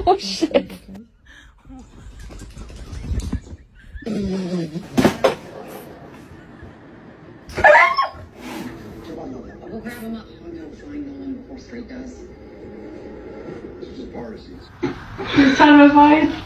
Oh shit. We'll grab him up. I'm gonna find Nolan before Street does. This is a part of these. You're trying to find.